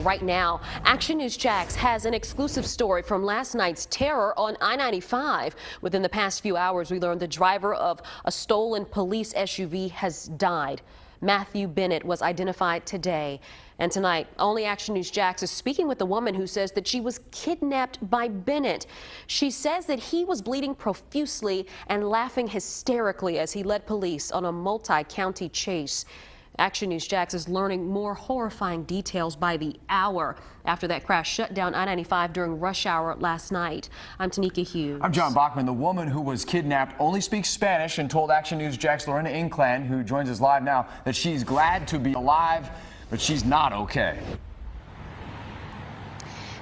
Right now, Action News Jax has an exclusive story from last night's terror on I-95. Within the past few hours, we learned the driver of a stolen police SUV has died. Matthew Bennett was identified today. And tonight, only Action News Jax is speaking with the woman who says that she was kidnapped by Bennett. She says that he was bleeding profusely and laughing hysterically as he led police on a multi-county chase. Action News Jax is learning more horrifying details by the hour after that crash shut down I-95 during rush hour last night. I'm Tanika Hughes. I'm John Bachman. The woman who was kidnapped only speaks Spanish and told Action News Jax Lorena Inclán, who joins us live now, that she's glad to be alive, but she's not okay.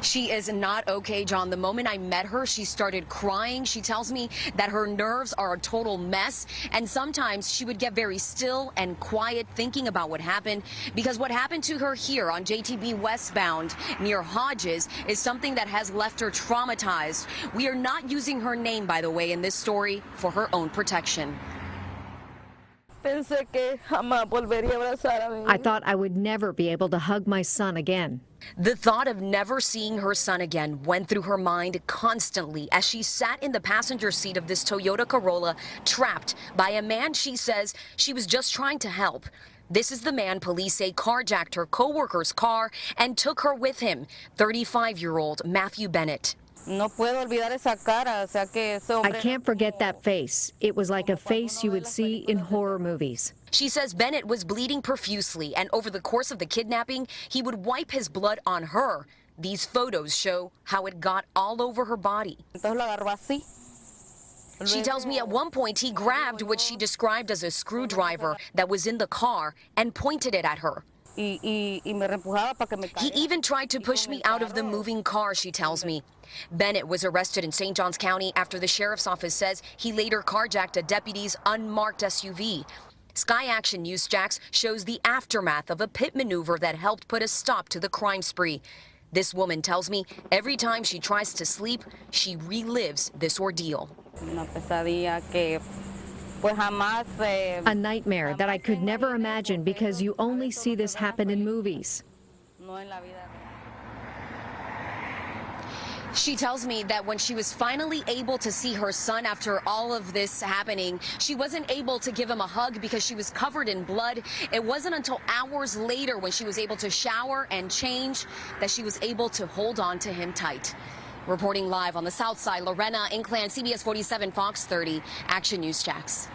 She is not okay, John. The moment I met her, she started crying. She tells me that her nerves are a total mess, and sometimes she would get very still and quiet thinking about what happened, because what happened to her here on JTB westbound near Hodges is something that has left her traumatized. We are not using her name, by the way, in this story for her own protection. I thought I would never be able to hug my son again. The thought of never seeing her son again went through her mind constantly as she sat in the passenger seat of this Toyota Corolla, trapped by a man she says she was just trying to help. This is the man police say carjacked her co-worker's car and took her with him, 35-year-old Matthew Bennett. I can't forget that face. It was like a face you would see in horror movies. She says Bennett was bleeding profusely, and over the course of the kidnapping, he would wipe his blood on her. These photos show how it got all over her body. She tells me at one point he grabbed what she described as a screwdriver that was in the car and pointed it at her. He even tried to push me out of the moving car, she tells me. Bennett was arrested in St. Johns County after the sheriff's office says he later carjacked a deputy's unmarked SUV. Sky Action News Jax shows the aftermath of a pit maneuver that helped put a stop to the crime spree. This woman tells me every time she tries to sleep, she relives this ordeal. A nightmare that I could never imagine because you only see this happen in movies. She tells me that when she was finally able to see her son after all of this happening, she wasn't able to give him a hug because she was covered in blood. It wasn't until hours later, when she was able to shower and change, that she was able to hold on to him tight. Reporting live on the South Side, Lorena Inclán, CBS 47, Fox 30, Action News Jax.